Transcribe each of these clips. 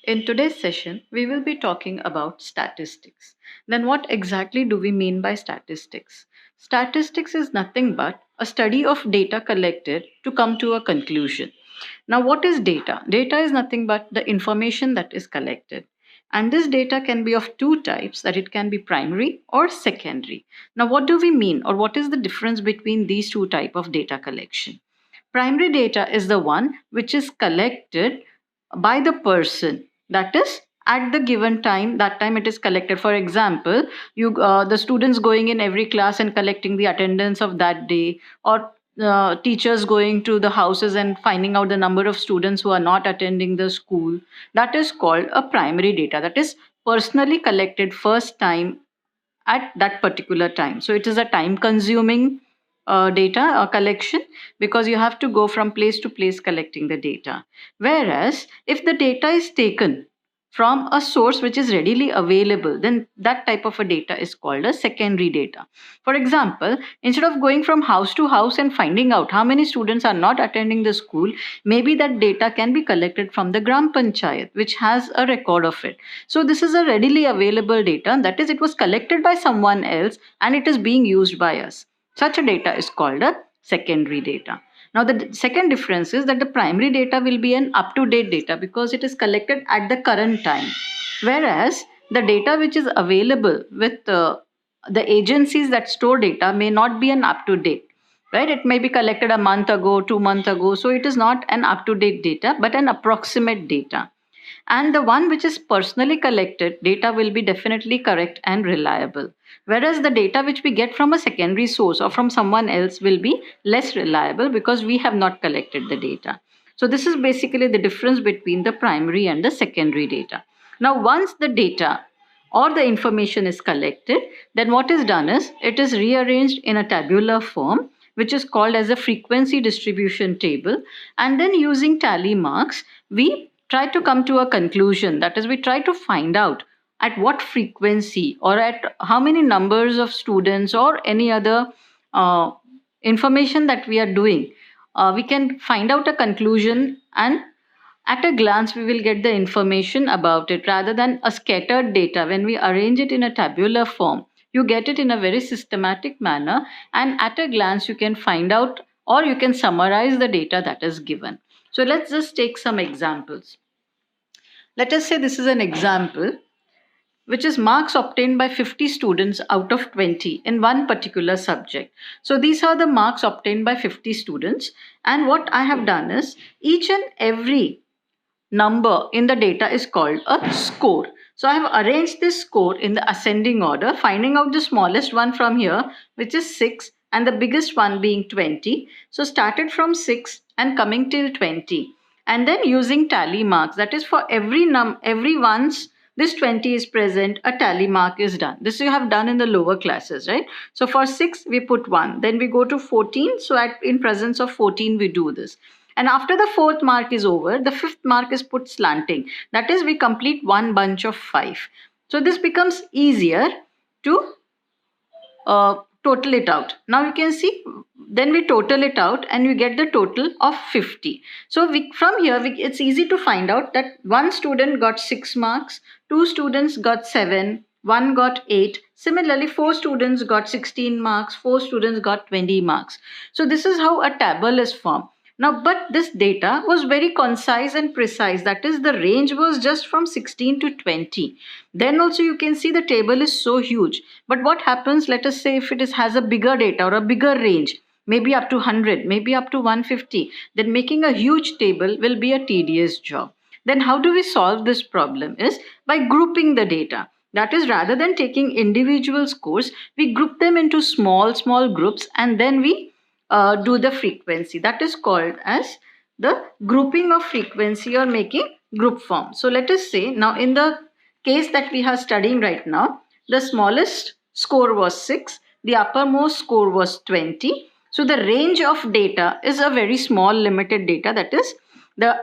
In today's session, we will be talking about statistics. Then, what exactly do we mean by statistics? Statistics is nothing but a study of data collected to come to a conclusion. Now, what is data? Data is nothing but the information that is collected. And this data can be of two types, that it can be primary or secondary. Now, what do we mean, or what is the difference between these two type of data collection? Primary data is the one which is collected by the person, that is at the given time, that time it is collected. For example, the students going in every class and collecting the attendance of that day, or teachers going to the houses and finding out the number of students who are not attending the school. That is called a primary data, that is personally collected first time at that particular time. So it is a time consuming data collection, because you have to go from place to place collecting the data. Whereas if the data is taken from a source which is readily available, then that type of a data is called a secondary data. For example, instead of going from house to house and finding out how many students are not attending the school, maybe that data can be collected from the Gram Panchayat, which has a record of it. So this is a readily available data, that is, it was collected by someone else and it is being used by us. Such a data is called a secondary data. Now, the second difference is that the primary data will be an up to date data because it is collected at the current time, whereas the data which is available with the agencies that store data may not be an up to date. Right? It may be collected a month ago, 2 months ago. So it is not an up to date data, but an approximate data. And the one which is personally collected data will be definitely correct and reliable. Whereas the data which we get from a secondary source or from someone else will be less reliable because we have not collected the data. So this is basically the difference between the primary and the secondary data. Now, once the data or the information is collected, then what is done is it is rearranged in a tabular form, which is called as a frequency distribution table. And then using tally marks, we try to come to a conclusion. That is, we try to find out at what frequency or at how many numbers of students or any other uh, information that we are doing. We can find out a conclusion, and at a glance, we will get the information about it rather than a scattered data. When we arrange it in a tabular form, you get it in a very systematic manner, and at a glance, you can find out or you can summarize the data that is given. So, let's just take some examples. Let us say this is an example which is marks obtained by 50 students out of 20 in one particular subject. So these are the marks obtained by 50 students. And what I have done is each and every number in the data is called a score. So I have arranged this score in the ascending order, finding out the smallest one from here, which is 6, and the biggest one being 20. So started from 6 and coming till 20. And then using tally marks, that is for every once this 20 is present, a tally mark is done. This you have done in the lower classes, right? So for 6, we put 1. Then we go to 14. So in presence of 14, we do this. And after the fourth mark is over, the fifth mark is put slanting. That is, we complete one bunch of 5. So this becomes easier to total it out. Now you can see, then we total it out and we get the total of 50. So from here, it's easy to find out that one student got 6 marks, 2 students got 7, 1 got 8. Similarly, 4 students got 16 marks, 4 students got 20 marks. So this is how a table is formed. Now, but this data was very concise and precise. That is, the range was just from 16 to 20. Then also you can see the table is so huge. But what happens, let us say if has a bigger data or a bigger range, maybe up to 100, maybe up to 150, then making a huge table will be a tedious job. Then how do we solve this problem is by grouping the data. That is, rather than taking individual scores, we group them into small groups, and then we do the frequency. That is called as the grouping of frequency or making group form. So let us say now in the case that we are studying right now, the smallest score was 6, the uppermost score was 20. So the range of data is a very small limited data, that is the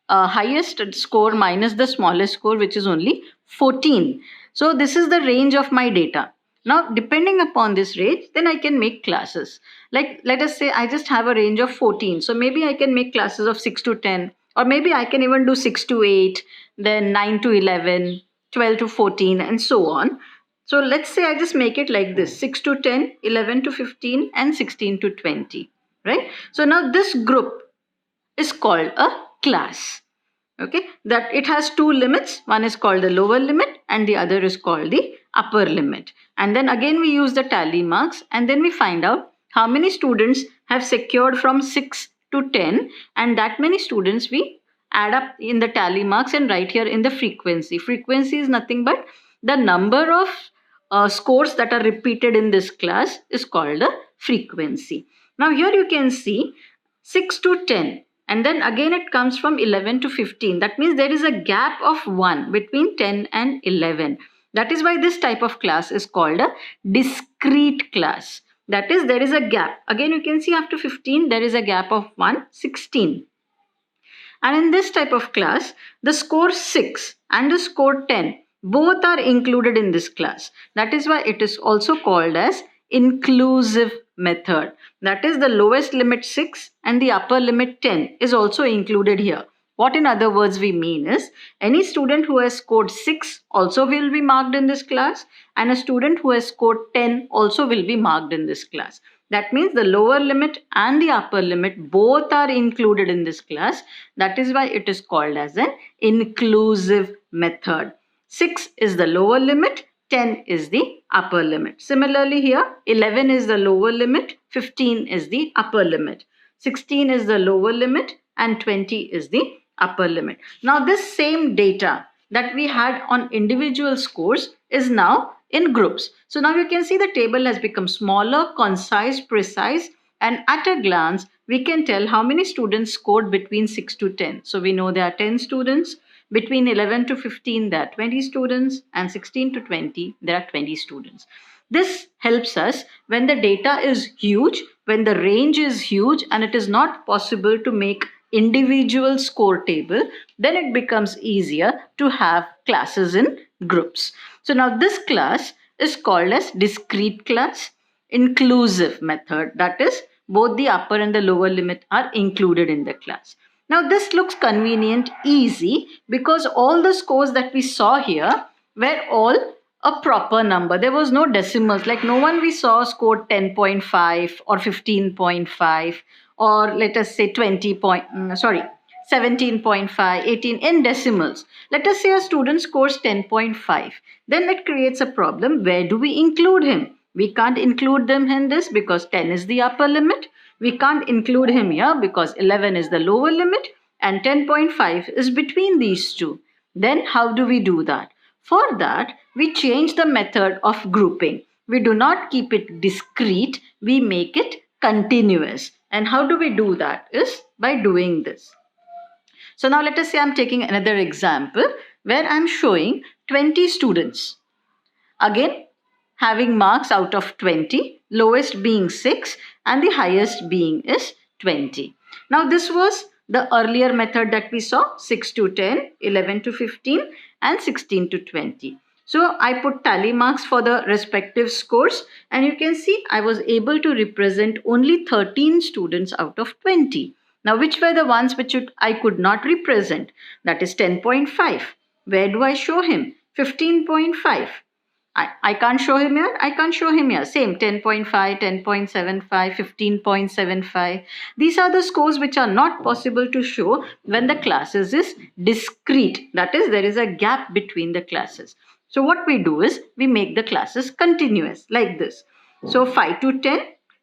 highest score minus the smallest score, which is only 14. So this is the range of my data. Now, depending upon this range, then I can make classes. Like, let us say I just have a range of 14. So maybe I can make classes of 6 to 10, or maybe I can even do 6 to 8. then 9 to 11, 12 to 14, and so on. So let's say I just make it like this: 6 to 10, 11 to 15, and 16 to 20, right? So now this group is called a class. Okay, that it has two limits. One is called the lower limit and the other is called the upper limit. And then again we use the tally marks, and then we find out how many students have secured from 6 to 10, and that many students we add up in the tally marks and write here in the frequency. Frequency is nothing but the number of scores that are repeated in this class is called the frequency. Now here you can see 6 to 10, and then again it comes from 11 to 15. That means there is a gap of 1 between 10 and 11. That is why this type of class is called a discrete class. That is, there is a gap. Again you can see after 15 there is a gap of 1, 16. And in this type of class, the score 6 and the score 10 both are included in this class. That is why it is also called as inclusive method. That is, the lowest limit 6 and the upper limit 10 is also included here. What in other words we mean is, any student who has scored 6 also will be marked in this class, and a student who has scored 10 also will be marked in this class. That means the lower limit and the upper limit both are included in this class. That is why it is called as an inclusive method. 6 is the lower limit, 10 is the upper limit. Similarly here, 11 is the lower limit, 15 is the upper limit. 16 is the lower limit and 20 is the upper limit. Now this same data that we had on individual scores is now in groups. So now you can see the table has become smaller, concise, precise, and at a glance we can tell how many students scored between 6 to 10. So we know there are 10 students. Between 11 to 15 there are 20 students, and 16 to 20 there are 20 students. This helps us when the data is huge, when the range is huge and it is not possible to make individual score table, then it becomes easier to have classes in groups. So now this class is called as discrete class, inclusive method. That is, both the upper and the lower limit are included in the class. Now this looks convenient, easy, because all the scores that we saw here were all a proper number. There was no decimals, like no one we saw scored 10.5 or 15.5 or let us say 17.5, 18 in decimals. Let us say a student scores 10.5. Then it creates a problem. Where do we include him? We can't include them in this because 10 is the upper limit. We can't include him here because 11 is the lower limit and 10.5 is between these two. Then how do we do that? For that, we change the method of grouping. We do not keep it discrete, we make it continuous. And how do we do that? Is by doing this. So now let us say I'm taking another example where I'm showing 20 students. Again, having marks out of 20, lowest being 6 and the highest being is 20. Now this was the earlier method that we saw, 6 to 10, 11 to 15 and 16 to 20. So I put tally marks for the respective scores, and you can see I was able to represent only 13 students out of 20. Now which were the ones which I could not represent? That is 10.5. Where do I show him? 15.5. I can't show him here. I can't show him here. Same 10.5, 10.75, 15.75. These are the scores which are not possible to show when the classes is discrete. That is, there is a gap between the classes. So what we do is we make the classes continuous like this. So 5 to 10,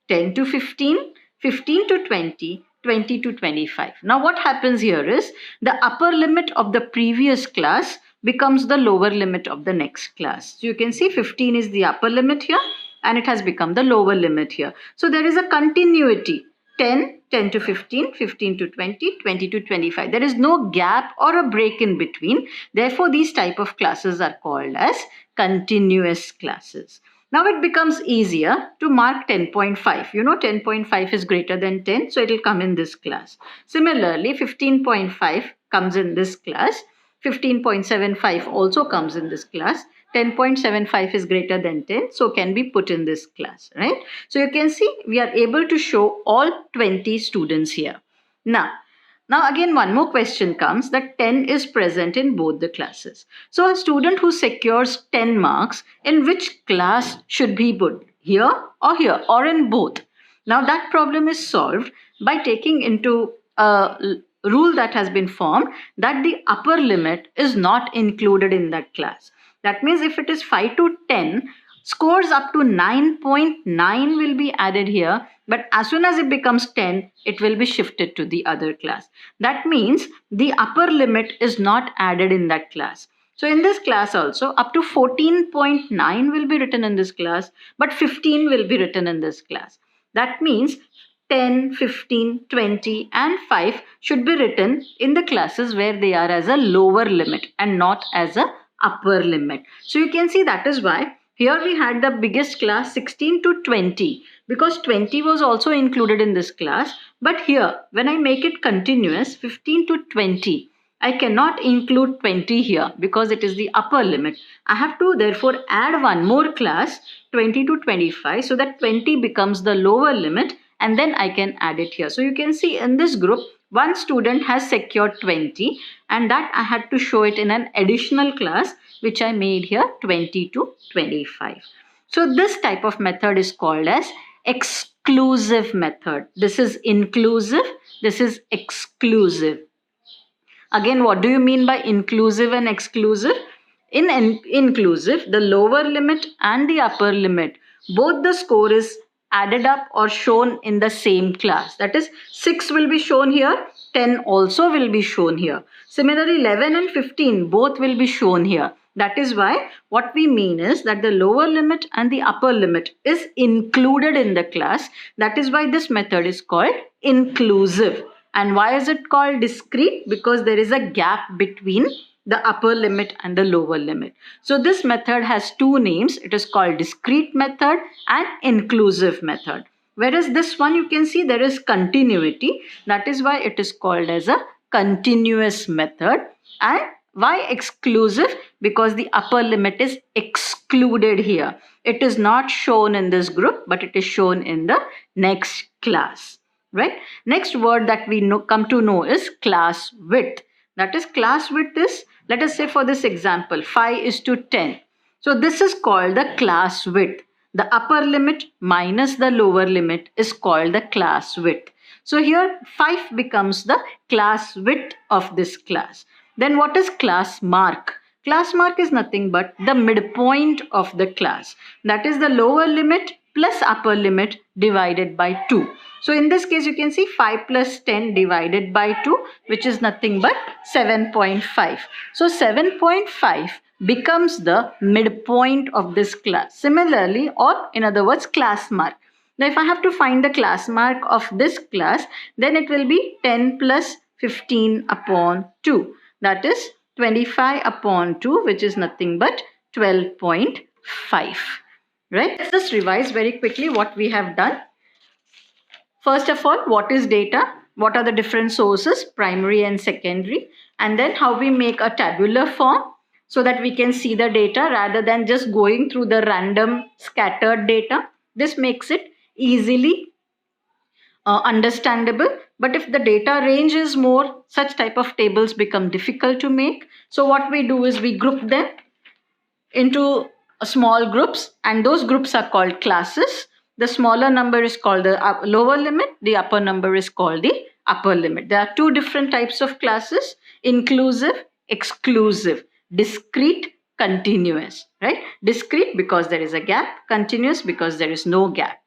10 to 15, 15 to 20, 20 to 25. Now what happens here is the upper limit of the previous class becomes the lower limit of the next class. So you can see 15 is the upper limit here and it has become the lower limit here. So there is a continuity. 10, 10 to 15, 15 to 20, 20 to 25. There is no gap or a break in between. Therefore, these type of classes are called as continuous classes. Now it becomes easier to mark 10.5. You know 10.5 is greater than 10, so it will come in this class. Similarly, 15.5 comes in this class. 15.75 also comes in this class. 10.75 is greater than 10, so can be put in this class, right? So you can see we are able to show all 20 students here. Now, Now again one more question comes that 10 is present in both the classes. So a student who secures 10 marks, in which class should be put? Here or in both? Now that problem is solved by taking into a rule that has been formed that the upper limit is not included in that class. That means if it is 5 to 10, scores up to 9.9 will be added here, but as soon as it becomes 10, it will be shifted to the other class. That means the upper limit is not added in that class. So in this class also, up to 14.9 will be written in this class, but 15 will be written in this class. That means 10, 15, 20 and 5 should be written in the classes where they are as a lower limit and not as a upper limit. So you can see that is why here we had the biggest class 16 to 20 because 20 was also included in this class. But here when I make it continuous 15 to 20, I cannot include 20 here because it is the upper limit. I have to therefore add one more class 20 to 25 so that 20 becomes the lower limit and then I can add it here. So you can see in this group one student has secured 20 and that I had to show it in an additional class which I made here 20 to 25. So this type of method is called as exclusive method. This is inclusive, this is exclusive. Again, what do you mean by inclusive and exclusive? In inclusive, the lower limit and the upper limit, both the score is added up or shown in the same class. That is 6 will be shown here, 10 also will be shown here. Similarly, 11 and 15 both will be shown here. That is why what we mean is that the lower limit and the upper limit is included in the class. That is why this method is called inclusive. And why is it called discrete? Because there is a gap between the upper limit and the lower limit. So this method has two names. It is called discrete method and inclusive method. Whereas this one you can see there is continuity. That is why it is called as a continuous method. And why exclusive? Because the upper limit is excluded here. It is not shown in this group, but it is shown in the next class. Right? Next word that we come to know is class width. That is class width is, let us say for this example, 5 is to 10. So this is called the class width. The upper limit minus the lower limit is called the class width. So here 5 becomes the class width of this class. Then what is class mark? Class mark is nothing but the midpoint of the class. That is the lower limit plus upper limit divided by 2. So in this case, you can see 5 plus 10 divided by 2, which is nothing but 7.5. So 7.5 becomes the midpoint of this class. Similarly, or in other words, class mark. Now, if I have to find the class mark of this class, then it will be 10 plus 15 upon 2. That is 25 upon 2, which is nothing but 12.5. Right? Let's just revise very quickly what we have done. First of all, what is data? What are the different sources, primary and secondary? And then how we make a tabular form so that we can see the data rather than just going through the random scattered data. This makes it easily understandable. But if the data range is more, such type of tables become difficult to make. So what we do is we group them into small groups, and those groups are called classes. The smaller number is called the lower limit. The upper number is called the upper limit. There are two different types of classes: inclusive, exclusive, discrete, continuous. Right? Discrete because there is a gap, continuous because there is no gap.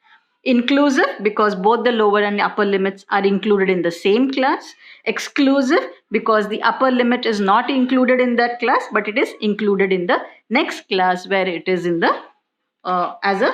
Inclusive because both the lower and the upper limits are included in the same class. Exclusive because the upper limit is not included in that class, but it is included in the next class where it is in the as a